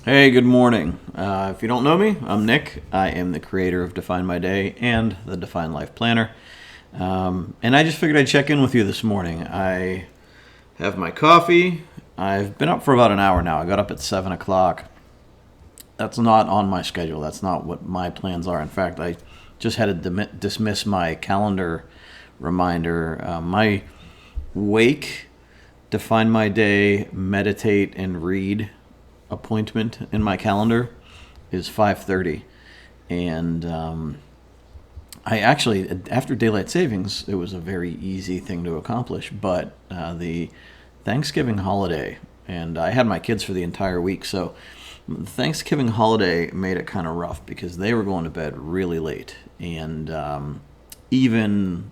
Hey, good morning. If you don't know me, I'm Nick. I am the creator of Define My Day and the Define Life Planner. And I just figured I'd check in with you this morning. I have my coffee. I've been up for about an hour now. I got up at 7 o'clock. That's not on my schedule. That's not what my plans are. In fact, I just had to dismiss my calendar reminder. My wake, Define My Day, meditate, and read appointment in my calendar is 5:30, and I actually, after daylight savings, it was a very easy thing to accomplish. But the Thanksgiving holiday, and I had my kids for the entire week, so the Thanksgiving holiday made it kind of rough because they were going to bed really late, and even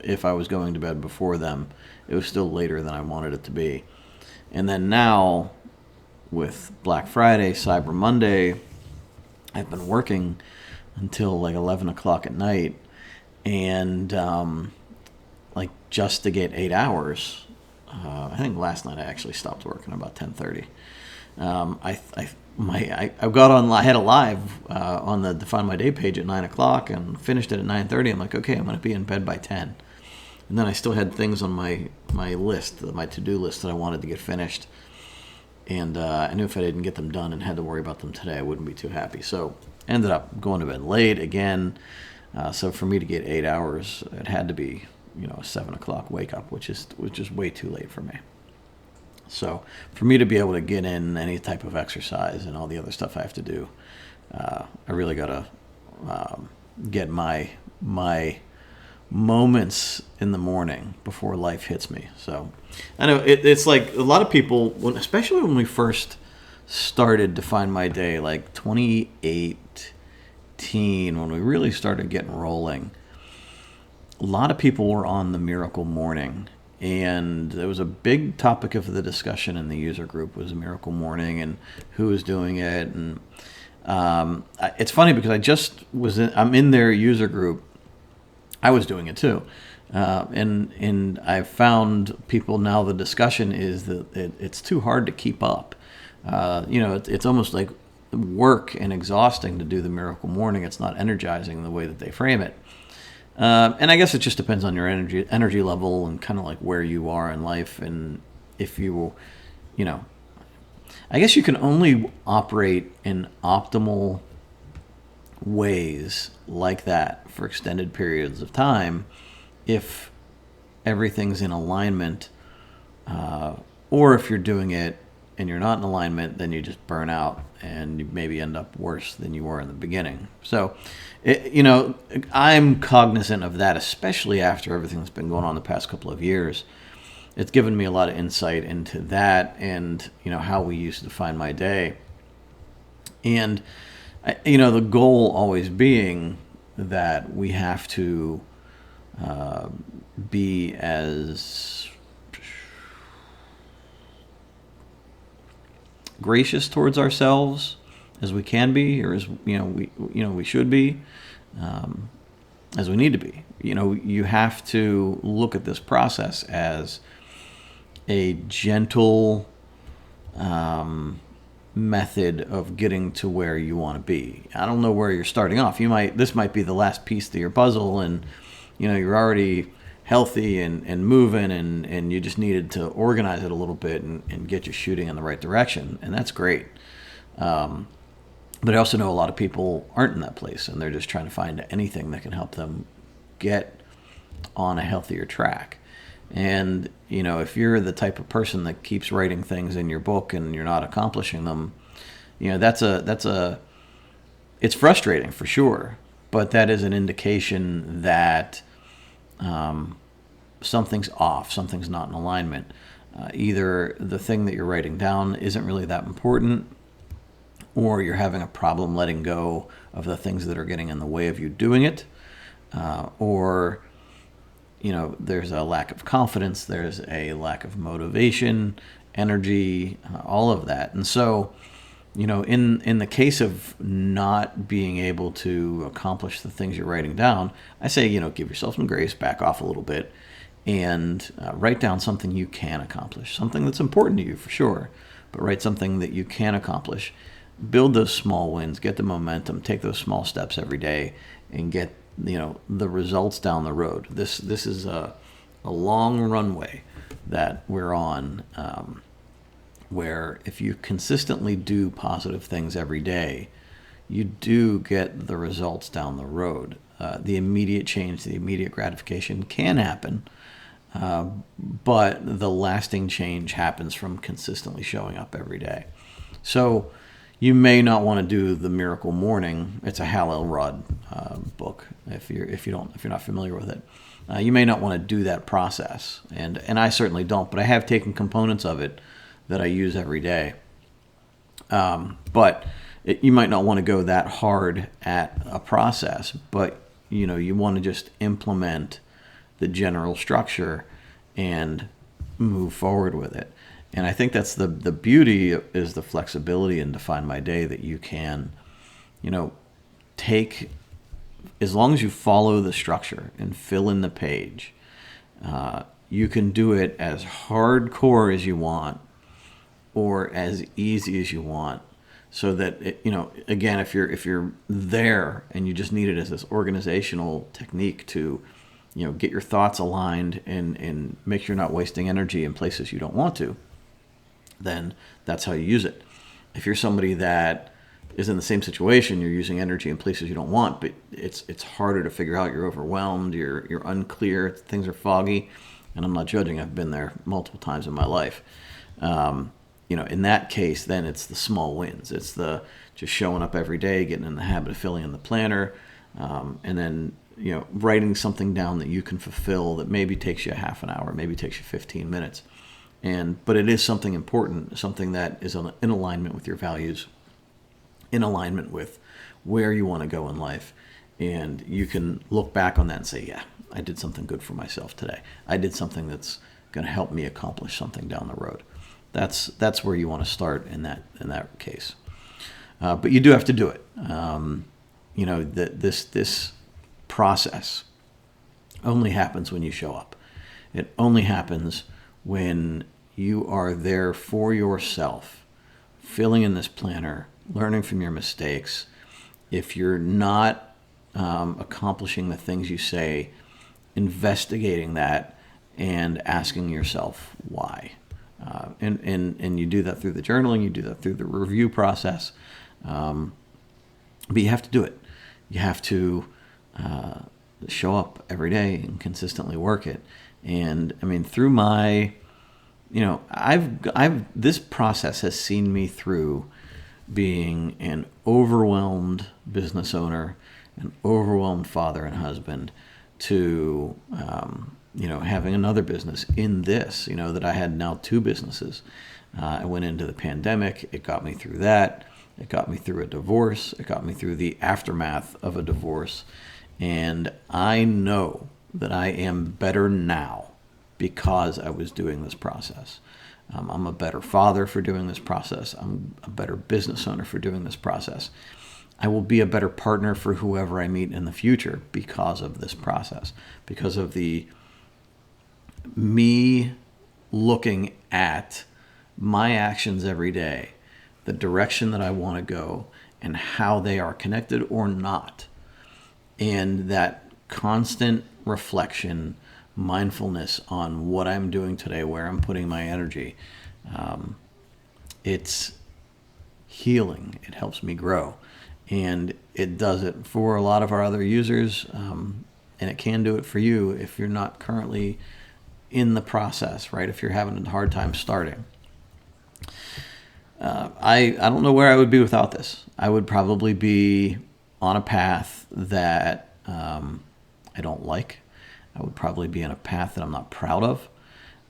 if I was going to bed before them, it was still later than I wanted it to be. And then now, with Black Friday, Cyber Monday, I've been working until like 11 o'clock at night, and like just to get 8 hours. I think last night I actually stopped working about 10:30. I got on. I had a live on the Define My Day page at 9 o'clock and finished it at 9:30. I'm like, okay, I'm going to be in bed by 10. And then I still had things on my list, my to-do list that I wanted to get finished. And I knew if I didn't get them done and had to worry about them today, I wouldn't be too happy. So ended up going to bed late again. So for me to get 8 hours, it had to be, a 7 o'clock wake up, which is way too late for me. So for me to be able to get in any type of exercise and all the other stuff I have to do, I really gotta get my moments in the morning before life hits me. So I know it's like a lot of people, especially when we first started Define My Day, like 2018, when we really started getting rolling, a lot of people were on the miracle morning. And there was a big topic of the discussion in the user group was miracle morning and who was doing it. And it's funny because I'm in their user group. I was doing it too. And I found people now, the discussion is that it's too hard to keep up. It's almost like work and exhausting to do the miracle morning. It's not energizing the way that they frame it. And I guess it just depends on your energy level and kind of like where you are in life. And if I guess you can only operate in optimal ways like that for extended periods of time if everything's in alignment, or if you're doing it and you're not in alignment, then you just burn out and you maybe end up worse than you were in the beginning. So I'm cognizant of that, especially after everything that's been going on the past couple of years. It's given me a lot of insight into that and how we used to define my day. And the goal always being that we have to be as gracious towards ourselves as we can be, or as we should be, as we need to be. You have to look at this process as a gentle method of getting to where you want to be. I don't know where you're starting off. This might be the last piece to your puzzle, and you're already healthy and moving, and you just needed to organize it a little bit and get you shooting in the right direction, and that's great. But I also know a lot of people aren't in that place, and they're just trying to find anything that can help them get on a healthier track. And if you're the type of person that keeps writing things in your book and you're not accomplishing them, it's frustrating for sure. But that is an indication that something's off, something's not in alignment. Either the thing that you're writing down isn't really that important, or you're having a problem letting go of the things that are getting in the way of you doing it, or there's a lack of confidence, there's a lack of motivation, energy, all of that. And so, in the case of not being able to accomplish the things you're writing down, I say, give yourself some grace, back off a little bit, and write down something you can accomplish, something that's important to you for sure, but write something that you can accomplish. build those small wins, get the momentum, take those small steps every day, and get the results down the road. This is a long runway that we're on, where if you consistently do positive things every day, you do get the results down the road. The immediate change, the immediate gratification can happen, but the lasting change happens from consistently showing up every day. So you may not want to do the Miracle Morning. It's a Hal Elrod book. If you're not familiar with it, you may not want to do that process, and I certainly don't. But I have taken components of it that I use every day. But you might not want to go that hard at a process, but you want to just implement the general structure and move forward with it. And I think that's the beauty is the flexibility in Define My Day, that you can, take, as long as you follow the structure and fill in the page, you can do it as hardcore as you want or as easy as you want. So that again, if you're there and you just need it as this organizational technique to, get your thoughts aligned and make sure you're not wasting energy in places you don't want to, then that's how you use it. If you're somebody that is in the same situation, you're using energy in places you don't want, but it's harder to figure out. You're overwhelmed. You're unclear. Things are foggy, and I'm not judging. I've been there multiple times in my life. In that case, then it's the small wins. It's the just showing up every day, getting in the habit of filling in the planner, and then writing something down that you can fulfill that maybe takes you a half an hour, maybe takes you 15 minutes. But it is something important, something that is in alignment with your values, in alignment with where you want to go in life. And you can look back on that and say, yeah, I did something good for myself today. I did something that's going to help me accomplish something down the road. That's where you want to start in that case. But you do have to do it. This process only happens when you show up. It only happens when you are there for yourself, filling in this planner, learning from your mistakes. If you're not accomplishing the things you say, investigating that and asking yourself why. And you do that through the journaling, you do that through the review process. But you have to do it. You have to show up every day and consistently work it. And I mean, through my, this process has seen me through being an overwhelmed business owner, an overwhelmed father and husband, to having another business in this, that I had now two businesses. I went into the pandemic. It got me through that. It got me through a divorce. It got me through the aftermath of a divorce. And I know that I am better now because I was doing this process. I'm a better father for doing this process. I'm a better business owner for doing this process. I will be a better partner for whoever I meet in the future because of this process, because of me looking at my actions every day, the direction that I want to go, and how they are connected or not. And that constant reflection, mindfulness on what I'm doing today, where I'm putting my energy. It's healing. It helps me grow. And it does it for a lot of our other users. And it can do it for you if you're not currently in the process, right? If you're having a hard time starting. I don't know where I would be without this. I would probably be on a path that I don't like. I would probably be on a path that I'm not proud of.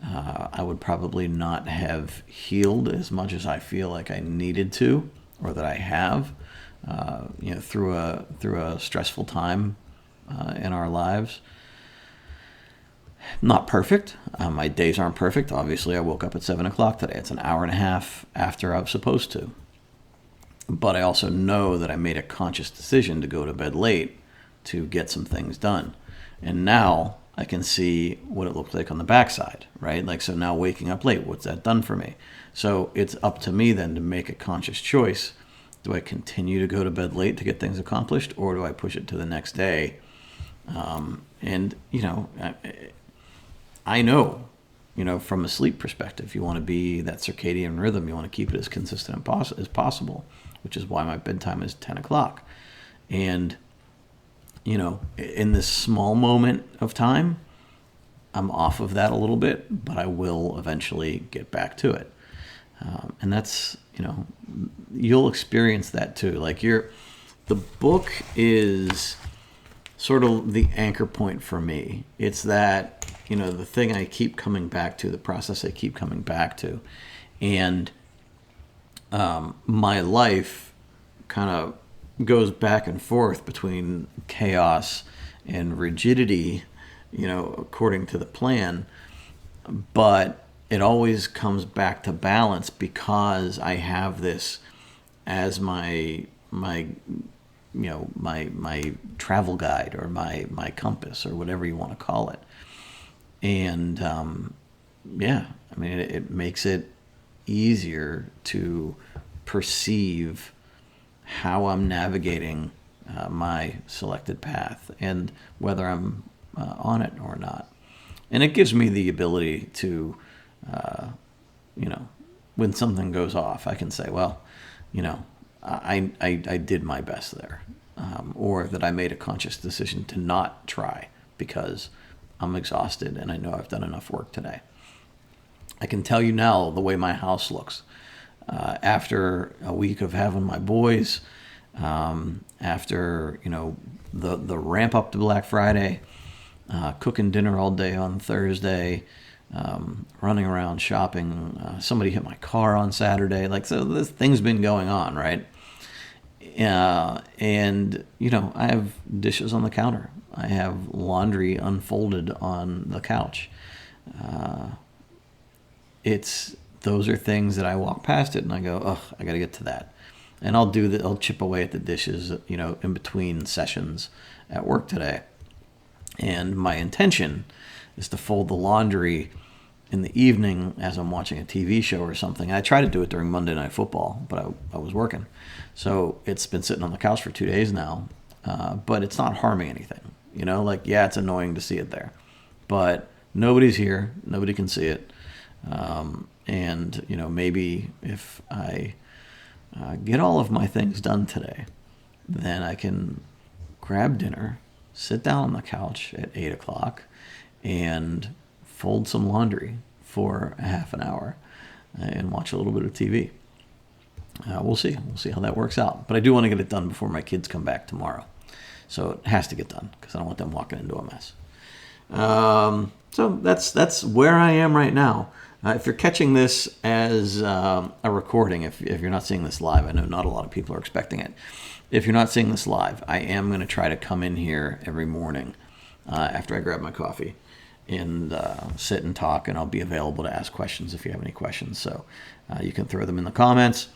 I would probably not have healed as much as I feel like I needed to, or that I have, through a stressful time in our lives. Not perfect. My days aren't perfect. Obviously, I woke up at 7 o'clock today. It's an hour and a half after I was supposed to. But I also know that I made a conscious decision to go to bed late to get some things done. And now I can see what it looks like on the backside, right? Like, so now waking up late, what's that done for me? So it's up to me then to make a conscious choice Do I continue to go to bed late to get things accomplished, or do I push it to the next day? And, I know, from a sleep perspective, you want to be that circadian rhythm. You want to keep it as consistent as possible, which is why my bedtime is 10 o'clock. And, in this small moment of time, I'm off of that a little bit, but I will eventually get back to it. And that's, you'll experience that too. Like the book is sort of the anchor point for me. It's that, the thing I keep coming back to, the process I keep coming back to. And my life kind of goes back and forth between chaos and rigidity, according to the plan. But it always comes back to balance because I have this as my travel guide, or my compass, or whatever you want to call it. And it makes it easier to perceive how I'm navigating my selected path, and whether I'm on it or not. And it gives me the ability to, when something goes off, I can say, well, I did my best there, or that I made a conscious decision to not try because I'm exhausted and I know I've done enough work today. I can tell you now the way my house looks. After a week of having my boys, after, the ramp up to Black Friday, cooking dinner all day on Thursday, running around shopping. Somebody hit my car on Saturday. So this thing's been going on, right? And, I have dishes on the counter. I have laundry unfolded on the couch. Those are things that I walk past it and I go, oh, I got to get to that. And I'll do that. I'll chip away at the dishes, in between sessions at work today. And my intention is to fold the laundry in the evening as I'm watching a TV show or something. I try to do it during Monday Night Football, but I was working. So it's been sitting on the couch for 2 days now, but it's not harming anything. It's annoying to see it there. But nobody's here. Nobody can see it. And, maybe if I get all of my things done today, then I can grab dinner, sit down on the couch at 8 o'clock, and fold some laundry for a half an hour and watch a little bit of TV. We'll see. We'll see how that works out. But I do want to get it done before my kids come back tomorrow. So it has to get done because I don't want them walking into a mess. So that's where I am right now. If you're catching this as a recording, if you're not seeing this live, I know not a lot of people are expecting it. If you're not seeing this live, I am going to try to come in here every morning after I grab my coffee and sit and talk, and I'll be available to ask questions if you have any questions. So you can throw them in the comments.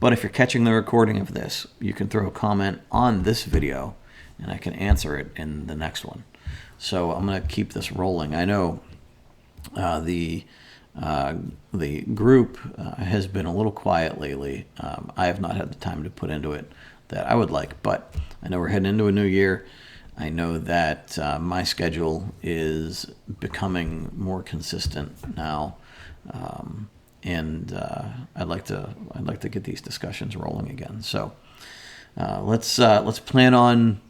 But if you're catching the recording of this, you can throw a comment on this video, and I can answer it in the next one. So I'm going to keep this rolling. I know the group has been a little quiet lately. I have not had the time to put into it that I would like, but I know we're heading into a new year. I know that my schedule is becoming more consistent now, and I'd like to get these discussions rolling again. So let's plan on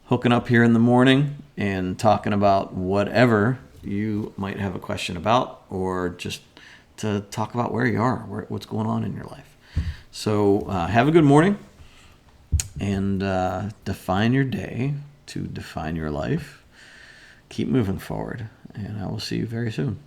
hooking up here in the morning and talking about whatever you might have a question about, or just to talk about where you are, what's going on in your life. So have a good morning, and define your day to define your life. Keep moving forward, and I will see you very soon.